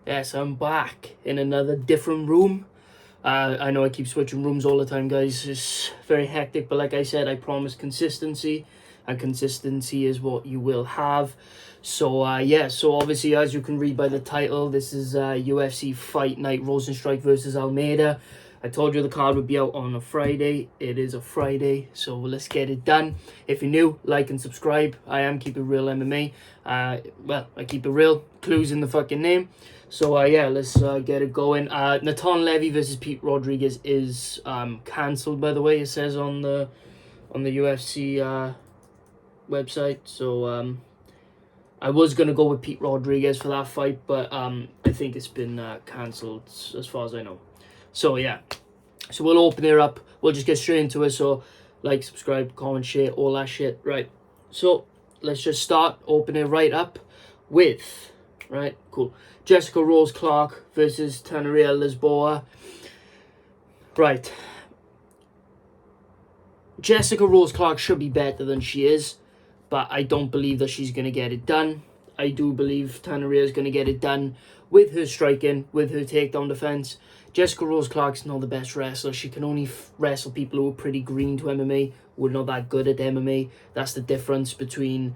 Yes, I'm back in another different room. I know I keep switching rooms all the time, guys. It's very hectic, but like I said, I promise consistency, and consistency is what you will have. So, yeah, so obviously, as you can read by the title, this is UFC Fight Night Rozenstruik versus Almeida. I told you the card would be out on a Friday. It is a Friday, so let's get it done. If you're new, like and subscribe. I am Keep It Real MMA. Well, I keep it real. Clues in the fucking name. So, yeah, let's get it going. Natan Levy versus Pete Rodriguez is cancelled, by the way. It says on the UFC website. So, I was going to go with Pete Rodriguez for that fight, but I think it's been cancelled as far as I know. So, yeah. So, we'll open it up. We'll just get straight into it. So, like, subscribe, comment, share, all that shit. Right. So, let's just start. Open it right up with... Right, cool. Jessica Rose Clark versus Tanaria Lisboa. Right. Jessica Rose Clark should be better than she is, but I don't believe that she's going to get it done. I do believe Tanaria is going to get it done with her striking, with her takedown defense. Jessica Rose Clark's not the best wrestler. She can only wrestle people who are pretty green to MMA, who are not that good at MMA. That's the difference between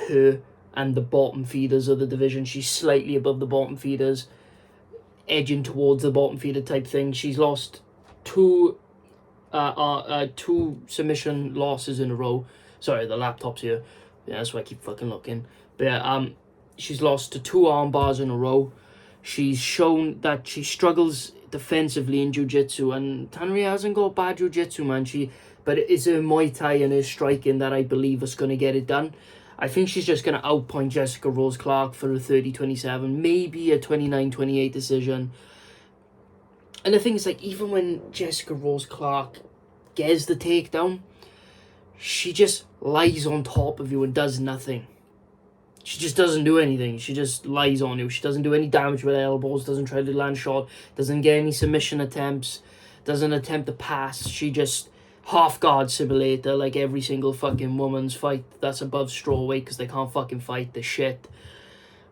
her and the bottom feeders of the division. She's slightly above the bottom feeders, edging towards the bottom feeder type thing. She's lost two submission losses in a row. Sorry, the laptop's here. Yeah, that's why I keep fucking looking. But yeah, she's lost to two arm bars in a row. She's shown that she struggles defensively in jiu-jitsu, and Tanaria hasn't got bad jiu-jitsu, man. But it's her Muay Thai and her striking that I believe is going to get it done. I think she's just going to outpoint Jessica Rose Clark for a 30-27, maybe a 29-28 decision. And the thing is, like, even when Jessica Rose Clark gets the takedown, she just lies on top of you and does nothing. She just doesn't do anything. She just lies on you. She doesn't do any damage with elbows, doesn't try to land shot, doesn't get any submission attempts, doesn't attempt to pass. She just half-guard simulator like every single fucking woman's fight that's above strawweight because they can't fucking fight the shit.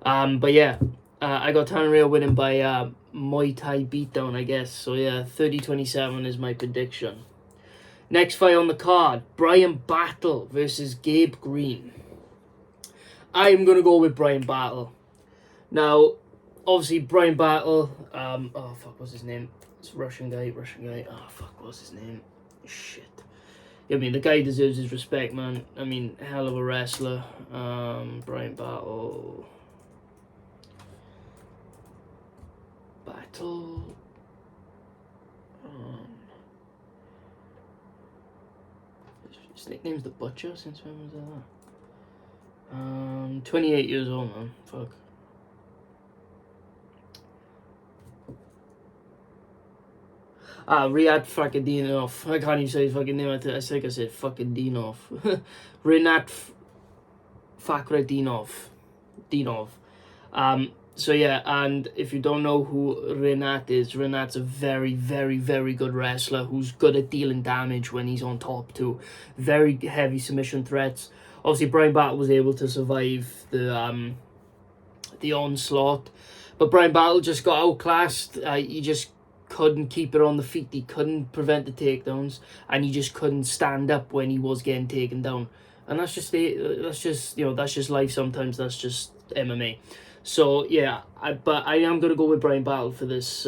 But yeah, I got Tanaria winning by Muay Thai beatdown, I guess. So yeah, 30-27 is my prediction. Next fight on the card, Brian Battle versus Gabe Green. I'm going to go with Brian Battle. Now, obviously, Brian Battle, oh, fuck, what's his name? It's Russian guy. Oh, fuck, what's his name? Shit. I mean, the guy deserves his respect, man. I mean, hell of a wrestler. Brian Battle. His nickname's The Butcher. Since when was that? 28 years old, man. Fuck. Riyad Fakadinov. I can't even say his fucking name. I think I said Fakadinov. Rinat Fakhretdinov. So yeah, and if you don't know who Rinat is, Rinat's a very, very, very good wrestler who's good at dealing damage when he's on top too. Very heavy submission threats. Obviously, Brian Battle was able to survive the onslaught, but Brian Battle just got outclassed. He just couldn't keep it on the feet. He couldn't prevent the takedowns, and he just couldn't stand up when he was getting taken down. And that's just life sometimes. That's just MMA. So yeah, but I am gonna go with Brian Battle for this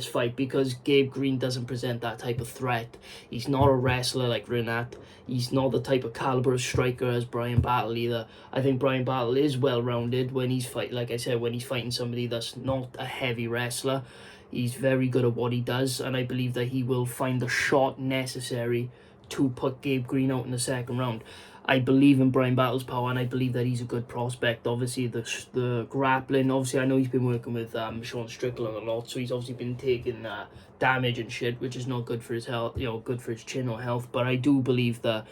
fight because Gabe Green doesn't present that type of threat. He's not a wrestler like Rinat. He's not the type of caliber of striker as Brian Battle either. I think Brian Battle is well rounded when he's like I said, when he's fighting somebody that's not a heavy wrestler. He's very good at what he does, and I believe that he will find the shot necessary to put Gabe Green out in the second round. I believe in Brian Battle's power, and I believe that he's a good prospect. Obviously, the grappling. Obviously, I know he's been working with Sean Strickland a lot, so he's obviously been taking damage and shit, which is not good for his health. Good for his chin or health. But I do believe that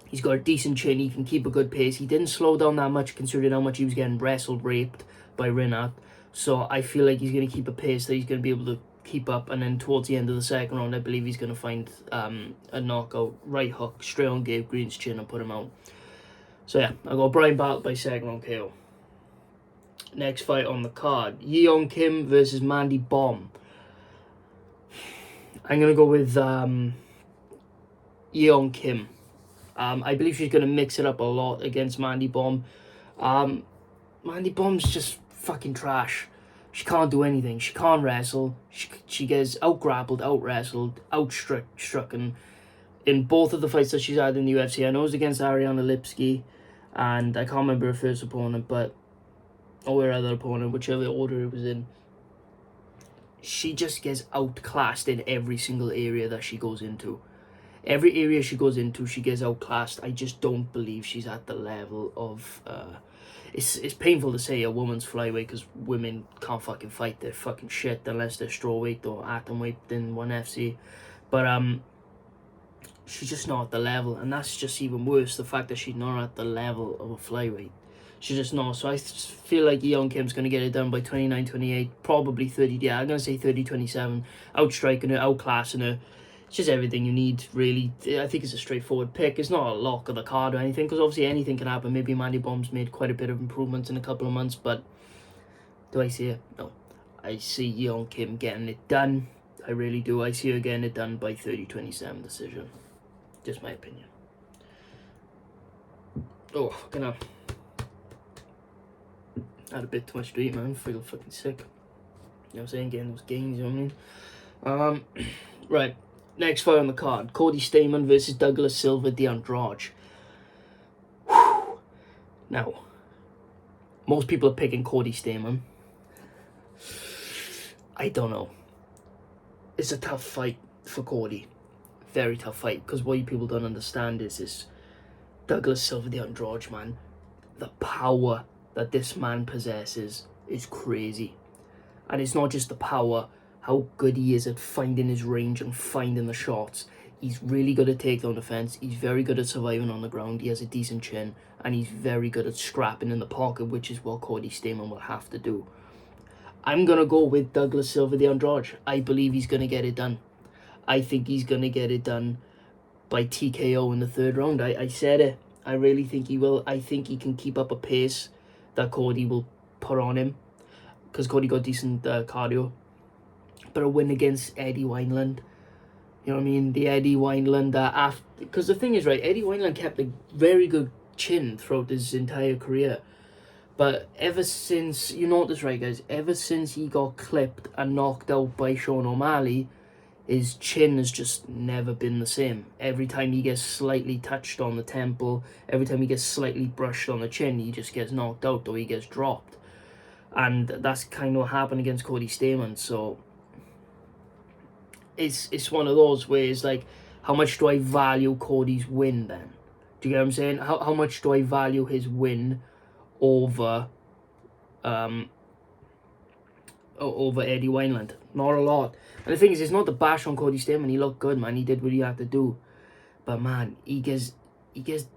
he's got a decent chin. He can keep a good pace. He didn't slow down that much, considering how much he was getting wrestled, raped by Rinat. So I feel like he's going to keep a pace that he's going to be able to keep up, and then towards the end of the second round, I believe he's going to find a knockout right hook straight on Gabe Green's chin and put him out. So yeah, I got Brian Battle by second round KO. Next fight on the card, Yeon Kim versus Mandy Bomb. I'm going to go with Yeon Kim. I believe she's going to mix it up a lot against Mandy Bomb. Mandy Bomb's just fucking trash. She can't do anything. She can't wrestle. She gets out-grappled, out-wrestled, out-struck in both of the fights that she's had in the UFC. I know it was against Ariana Lipski, and I can't remember her first opponent, or her other opponent, whichever order it was in. She just gets outclassed in every single area that she goes into. Every area she goes into, she gets outclassed. I just don't believe she's at the level of... It's painful to say a woman's flyweight because women can't fucking fight. They're fucking shit unless they're strawweight or atomweight in ONE FC. But she's just not at the level, and that's just even worse, the fact that she's not at the level of a flyweight. She's just not. So I feel like Yeon Kim's going to get it done by 29-28, probably 30, yeah, I'm going to say 30-27, outstriking her, outclassing her. It's just everything you need, really. I think it's a straightforward pick. It's not a lock of the card or anything, because obviously anything can happen. Maybe Mandy Bomb's made quite a bit of improvements in a couple of months, but do I see it? No. I see Yeon Kim getting it done. I really do. I see her getting it done by 30-27 decision. Just my opinion. Oh, fucking hell. I had a bit too much to eat, man. I feel fucking sick. You know what I'm saying? Getting those gains, you know what I mean? Right. Next fight on the card. Cody Stamann versus Douglas Silva de Andrade. Now, most people are picking Cody Stamann. I don't know. It's a tough fight for Cody. Very tough fight. Because what you people don't understand is this Douglas Silva de Andrade, man. The power that this man possesses is crazy. And it's not just the power, how good he is at finding his range and finding the shots. He's really good at takedown defense. He's very good at surviving on the ground. He has a decent chin. And he's very good at scrapping in the pocket, which is what Cody Stamann will have to do. I'm going to go with Douglas Silva de Andrade. I believe he's going to get it done. I think he's going to get it done by TKO in the third round. I said it. I really think he will. I think he can keep up a pace that Cody will put on him, because Cody got decent cardio. But a win against Eddie Wineland, you know what I mean? The Eddie Wineland, because the thing is, right, Eddie Wineland kept a very good chin throughout his entire career. But ever since, you notice, right, guys, ever since he got clipped and knocked out by Sean O'Malley, his chin has just never been the same. Every time he gets slightly touched on the temple, every time he gets slightly brushed on the chin, he just gets knocked out or he gets dropped. And that's kind of what happened against Cody Stamann. So it's one of those where it's like, how much do I value Cody's win then? Do you get what I'm saying? How much do I value his win over Eddie Wineland? Not a lot. And the thing is, it's not the bash on Cody Stamann. He looked good, man. He did what he had to do. But man, he gets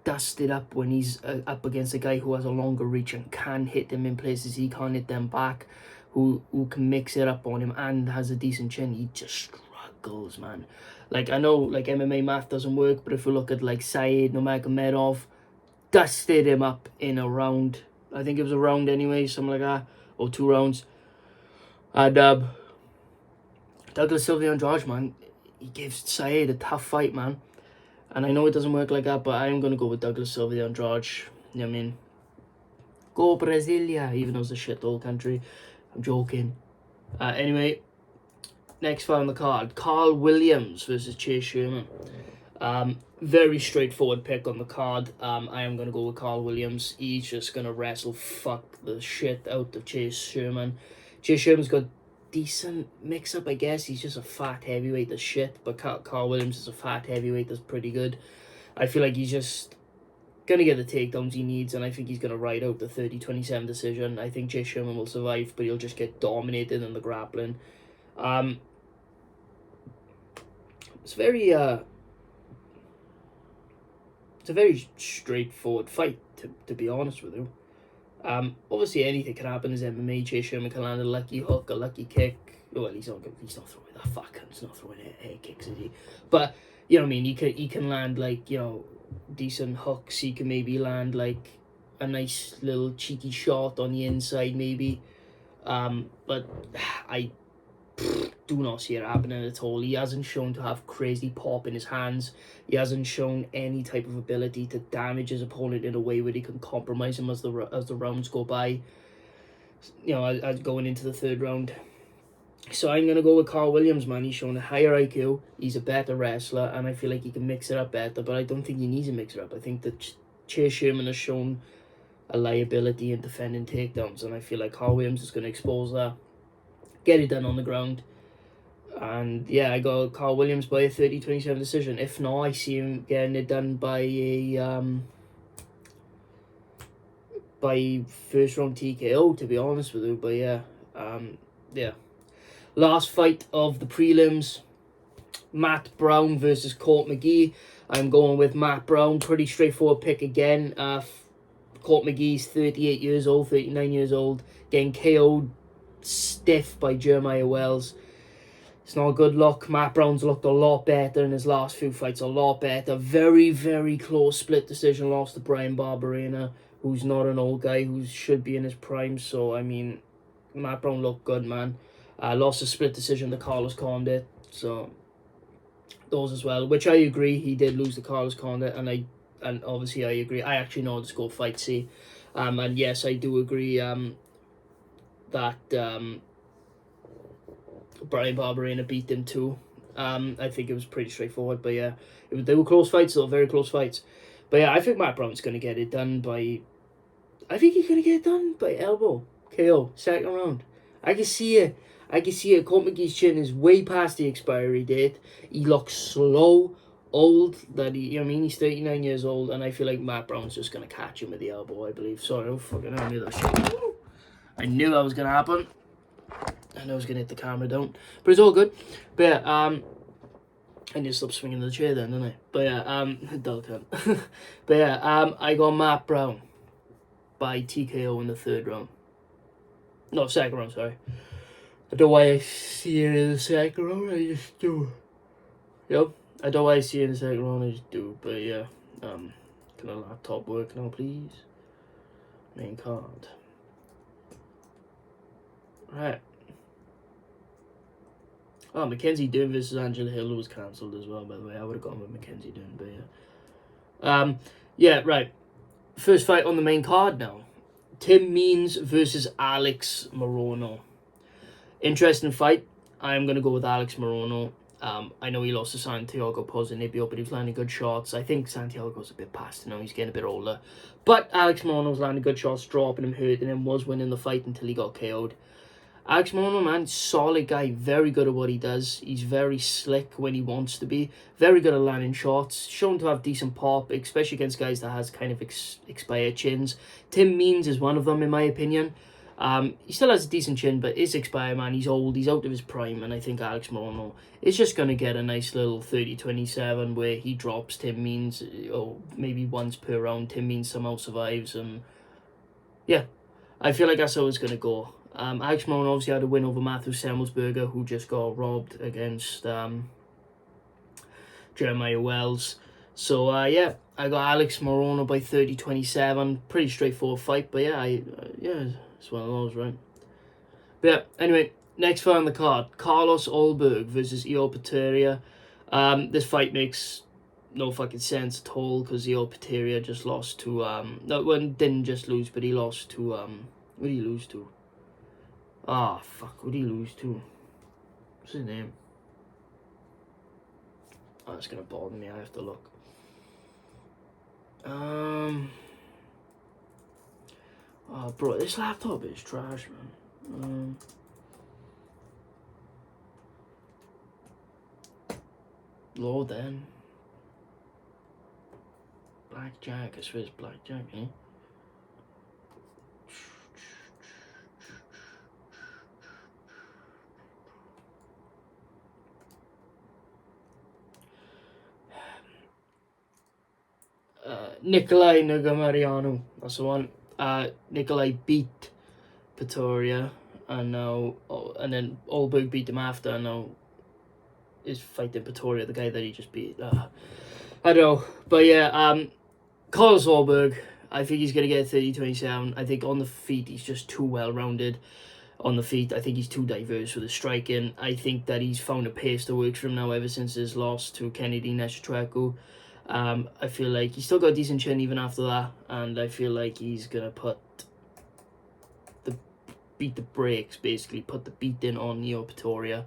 dusted up when he's up against a guy who has a longer reach and can hit them in places he can't hit them back, who can mix it up on him and has a decent chin. He just struggles, man. Like, I know, like, MMA math doesn't work, but if we look at, like, Said Nurmagomedov, dusted him up in a round. I think it was a round anyway, something like that, or 2 rounds. And Douglas Silva de Andrade, man, he gives Said a tough fight, man. And I know it doesn't work like that, but I am going to go with Douglas Silva de Andrade. You know what I mean? Go Brasilia, even though it's a shithole country. I'm joking. Anyway, next fight on the card. Carl Williams versus Chase Sherman. Very straightforward pick on the card. I am going to go with Carl Williams. He's just going to wrestle fuck the shit out of Chase Sherman. Chase Sherman's got decent mix-up, I guess. He's just a fat heavyweight that's shit, but Carl Williams is a fat heavyweight that's pretty good. I feel like he's just going to get the takedowns he needs, and I think he's going to ride out the 30-27 decision. I think Chase Sherman will survive, but he'll just get dominated in the grappling. It's a very straightforward fight, to be honest with you. Obviously anything can happen as MMA. Chase Sherman can land a lucky hook, a lucky kick. Well, he's not throwing that fuck cunt's not throwing head kicks, is he? But you know what I mean. He can land, like, you know, decent hooks. He can maybe land, like, a nice little cheeky shot on the inside maybe. But I do not see it happening at all. He hasn't shown to have crazy pop in his hands. He hasn't shown any type of ability to damage his opponent in a way where he can compromise him as the rounds go by. You know, as going into the third round. So I'm going to go with Carl Williams, man. He's shown a higher IQ. He's a better wrestler, and I feel like he can mix it up better, but I don't think he needs to mix it up. I think that Chase Sherman has shown a liability in defending takedowns, and I feel like Carl Williams is going to expose that, get it done on the ground. And yeah, I got Carl Williams by a 30-27 decision. If not, I see him getting it done by a first round TKO, to be honest with you. But yeah, yeah. Last fight of the prelims, Matt Brown versus Court McGee. I'm going with Matt Brown. Pretty straightforward pick again. Court McGee's 38 years old, 39 years old, getting KO'd stiff by Jeremiah Wells. It's not a good look. Matt Brown's looked a lot better in his last few fights, a lot better. Very, very close split decision loss to Brian Barberena, who's not an old guy, who should be in his prime. So, I mean, Matt Brown looked good, man. Lost a split decision to Carlos Condit. So, those as well, which I agree, he did lose to Carlos Condit, and obviously I agree. I actually know the score fight C. And yes, I do agree that Brian Barberena beat him too. I think it was pretty straightforward, but yeah, they were close fights though, very close fights. But yeah, I think Matt Brown's going to get it done by... I think he's going to get it done by elbow. KO, second round. I can see it. Court McGee's chin is way past the expiry date. He looks slow, old. He's 39 years old, and I feel like Matt Brown's just going to catch him with the elbow, I believe. Sorry, oh fucking hell, I knew that shit. I knew that was going to happen. I know I was going to hit the camera down. But it's all good. But yeah, I need to stop swinging the chair then, don't I? But yeah, dog hunt. But yeah, I got Matt Brown by TKO in the third round. No, second round, sorry. I don't know why I see it in the second round, I just do. Yep, I don't know why I see it in the second round, I just do. But yeah, can a laptop work now, please? Main card. Right. Oh, Mackenzie Dern versus Angela Hill was cancelled as well, by the way. I would have gone with Mackenzie Dern, but yeah. Yeah, right. First fight on the main card now. Tim Means versus Alex Morono. Interesting fight. I'm going to go with Alex Morono. I know he lost to Santiago Ponzinibbio, but he was landing good shots. I think Santiago's a bit past now. He's getting a bit older. But Alex Morono was landing good shots, dropping him, hurting him, was winning the fight until he got KO'd. Alex Morono, man, solid guy, very good at what he does. He's very slick when he wants to be. Very good at landing shots. Shown to have decent pop, especially against guys that has kind of expired chins. Tim Means is one of them, in my opinion. He still has a decent chin, but is expired, man. He's old, he's out of his prime, and I think Alex Morono is just going to get a nice little 30-27 where he drops Tim Means, or maybe once per round. Tim Means somehow survives, and yeah, I feel like that's how it's going to go. Alex Morono obviously had a win over Matthew Semmelsberger, who just got robbed against Jeremiah Wells. So, yeah, I got Alex Morono by 30-27. Pretty straightforward fight, but yeah, yeah, it's one of those, right? But yeah, anyway, next fight on the card, Carlos Ulberg versus Io Peteria. This fight makes no fucking sense at all, because Io Peteria just lost to, didn't just lose, but he lost to, who did he lose to? Ah, fuck, who did he lose to? What's his name? Oh, it's gonna bother me, I have to look. Oh, bro, this laptop is trash, man. Lord, then. Blackjack, I swear it's Blackjack, eh? Nikolai Negumereanu, that's the one. Nikolai beat Pretoria, and then Ulberg beat him after, and now is fighting Pretoria, the guy that he just beat. I don't know, but yeah, Carlos Ulberg, I think he's going to get 30-27. I think on the feet, he's just too well-rounded. On the feet, I think he's too diverse with his striking. I think that he's found a pace that works for him now ever since his loss to Kennedy Rozenstruik. I feel like he's still got a decent chin even after that, and I feel like he's going to beat the brakes, basically, put the beat in on Neo Pretoria.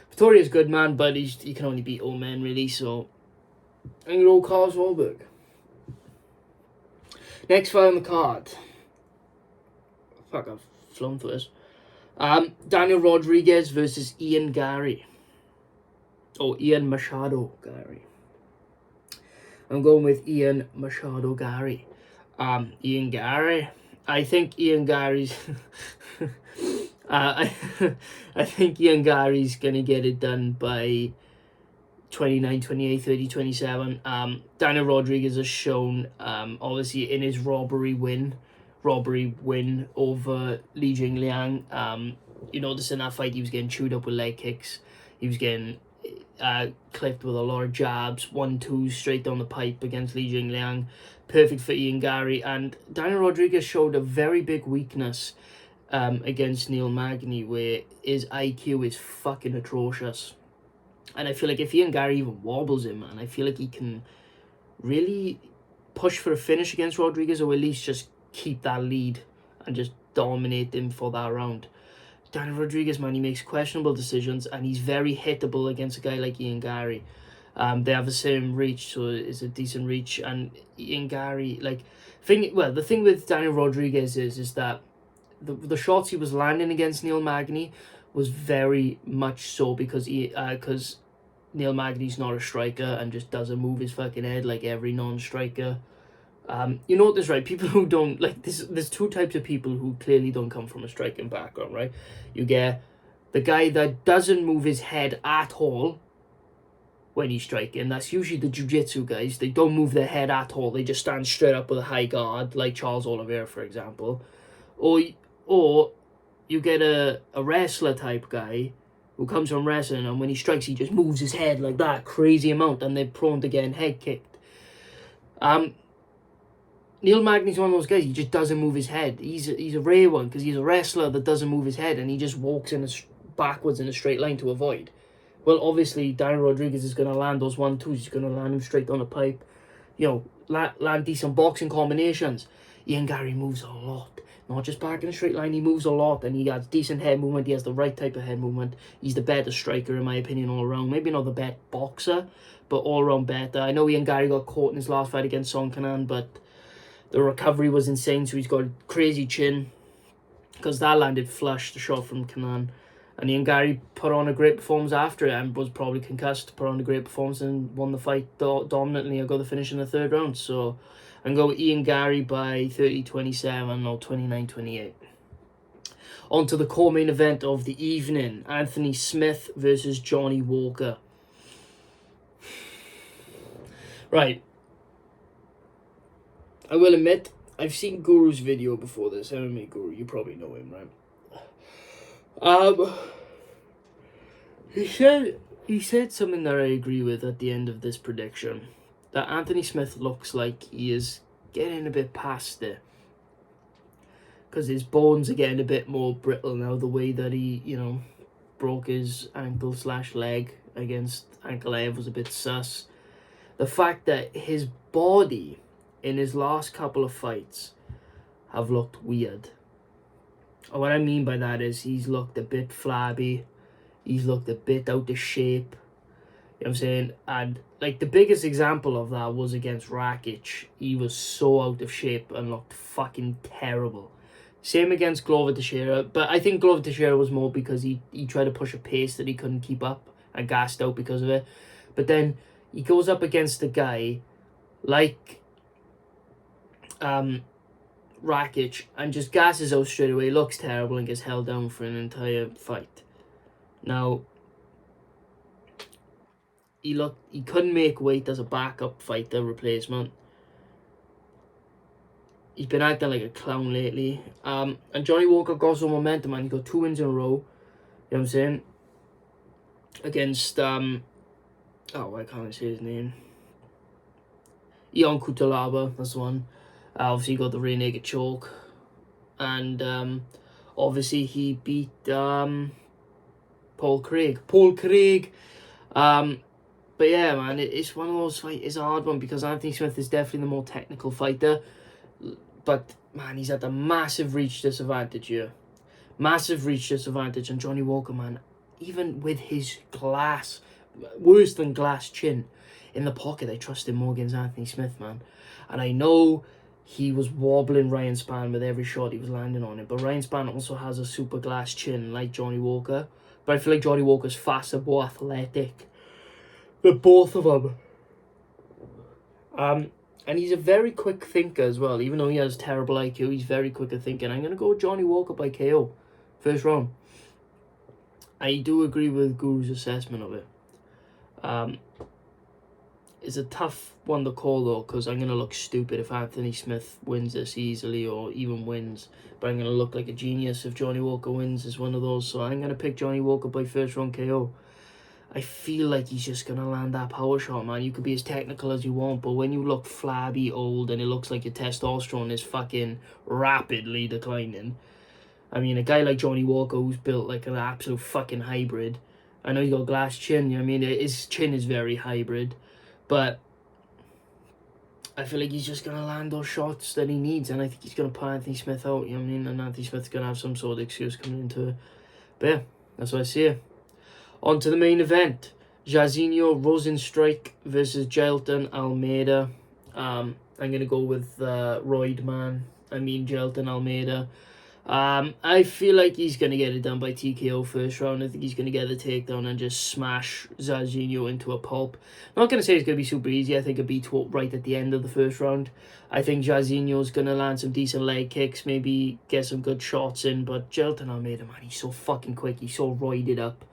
Pretoria's good, man, but he can only beat old men, really, so I'm going to go Carlos Wahlberg. Next fight on the card. Fuck, I've flown through this. Daniel Rodriguez versus Ian Gary. Oh, Ian Machado Gary. I'm going with Ian Machado Gary. Ian Gary. I think Ian Gary's... I think Ian Gary's going to get it done by 29, 28, 30, 27. Daniel Rodriguez has shown, obviously, in his robbery win over Li Jingliang. You notice in that fight he was getting chewed up with leg kicks. He was getting clipped with a lot of jabs, 1-2 straight down the pipe against Li Jingliang. Perfect for Ian Gary. And Daniel Rodriguez showed a very big weakness against Neil Magny, where his IQ is fucking atrocious. And I feel like if Ian Gary even wobbles him, man, I feel like he can really push for a finish against Rodriguez, or at least just keep that lead and just dominate him for that round. Daniel Rodriguez, man, he makes questionable decisions, and he's very hittable against a guy like Ian Gary. They have the same reach, so it's a decent reach. And Ian Gary, like, the thing with Daniel Rodriguez is that the shots he was landing against Neil Magny was very much so because Neil Magny's not a striker and just doesn't move his fucking head like every non-striker. You notice, right? People who don't, like, there's two types of people who clearly don't come from a striking background, right? You get the guy that doesn't move his head at all when he's striking. That's usually the jiu-jitsu guys. They don't move their head at all. They just stand straight up with a high guard, like Charles Oliveira, for example. Or you get a wrestler type guy who comes from wrestling, and when he strikes, he just moves his head like that crazy amount, and they're prone to getting head kicked. Neil Magny's one of those guys. He just doesn't move his head. He's a rare one because he's a wrestler that doesn't move his head, and he just walks backwards in a straight line to avoid. Well, obviously, Daniel Rodriguez is going to land those 1-2s. He's going to land them straight down the pipe. You know, land decent boxing combinations. Ian Gary moves a lot. Not just back in a straight line, he moves a lot, and he has decent head movement. He has the right type of head movement. He's the better striker, in my opinion, all around. Maybe not the best boxer, but all around better. I know Ian Gary got caught in his last fight against Song Kanan, but the recovery was insane, so he's got a crazy chin, because that landed flush, the shot from Kanan. And Ian Gary put on a great performance after it, and was probably concussed, put on a great performance, and won the fight dominantly. I got the finish in the third round, so I'm going with Ian Gary by 30-27 or 29-28. On to the core main event of the evening. Anthony Smith versus Johnny Walker. Right. I will admit, I've seen Guru's video before this. MMA Guru, you probably know him, right? He said something that I agree with at the end of this prediction. That Anthony Smith looks like he is getting a bit past it. Because his bones are getting a bit more brittle now. The way that he, broke his ankle/leg against Ankalaev was a bit sus. The fact that his body in his last couple of fights have looked weird. And what I mean by that is he's looked a bit flabby. He's looked a bit out of shape. You know what I'm saying? And, like, the biggest example of that was against Rakic. He was so out of shape and looked fucking terrible. Same against Glover Teixeira. But I think Glover Teixeira was more because he tried to push a pace that he couldn't keep up and gassed out because of it. But then he goes up against a guy like Rakic and just gasses out straight away, looks terrible, and gets held down for an entire fight. Now, he couldn't make weight as a backup fighter replacement. He's been acting like a clown lately. And Johnny Walker got some momentum, and he got 2 wins in a row. You know what I'm saying? Against why can't I say his name? Ion Kutalaba, that's the one. Obviously, he got the rear naked choke. And obviously, he beat Paul Craig. But yeah, man, it's one of those fights. It's a hard one because Anthony Smith is definitely the more technical fighter. But, man, he's at a massive reach disadvantage here. Massive reach disadvantage. And Johnny Walker, man, even with his worse than glass chin in the pocket, I trust him more against Anthony Smith, man. And I know he was wobbling Ryan Spann with every shot he was landing on it. But Ryan Spann also has a super glass chin like Johnny Walker. But I feel like Johnny Walker's faster, more athletic. The both of them. And he's a very quick thinker as well. Even though he has terrible IQ, he's very quick at thinking. I'm going to go with Johnny Walker by KO. First round. I do agree with Guru's assessment of it. It's a tough one to call though, because I'm going to look stupid if Anthony Smith wins this easily or even wins. But I'm going to look like a genius if Johnny Walker wins as one of those. So I'm going to pick Johnny Walker by first round KO. I feel like he's just going to land that power shot, man. You could be as technical as you want, but when you look flabby, old, and it looks like your testosterone is fucking rapidly declining. I mean, a guy like Johnny Walker, who's built like an absolute fucking hybrid. I know he's got a glass chin. I mean, his chin is very hybrid. But I feel like he's just going to land those shots that he needs. And I think he's going to put Anthony Smith out. You know what I mean? And Anthony Smith's going to have some sort of excuse coming into it. But yeah, that's what I see it. On to the main event. Jairzinho Rozenstruik versus Jailton Almeida. I'm going to go with Jailton Almeida. I feel like he's going to get it done by TKO first round. I think he's going to get the takedown and just smash Jairzinho into a pulp. I'm not going to say it's going to be super easy. I think it'll be right at the end of the first round. I think Jairzinho's going to land some decent leg kicks, maybe get some good shots in. But Jailton Almeida, man, he's so fucking quick. He's so roided up.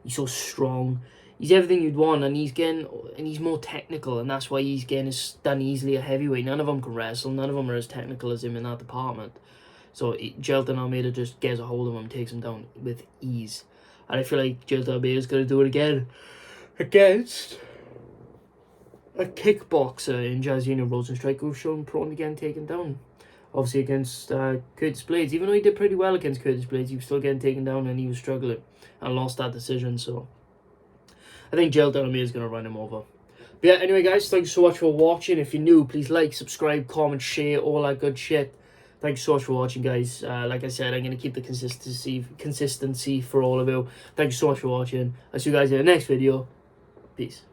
He's so strong. He's everything you'd want, and he's more technical, and that's why he's getting done easily at heavyweight. None of them can wrestle. None of them are as technical as him in that department. So Jailton Almeida just gets a hold of him, takes him down with ease. And I feel like Jailton Almeida's going to do it again against a kickboxer in Jairzinho Rozenstruik, who's shown prone again taken down. Obviously against Curtis Blades. Even though he did pretty well against Curtis Blades, he was still getting taken down and he was struggling and lost that decision. So I think Jailton Almeida is going to run him over. But yeah, anyway guys, thanks so much for watching. If you're new, please like, subscribe, comment, share, all that good shit. Thanks so much for watching, guys. Like I said, I'm going to keep the consistency for all of you. Thank you so much for watching. I'll see you guys in the next video. Peace.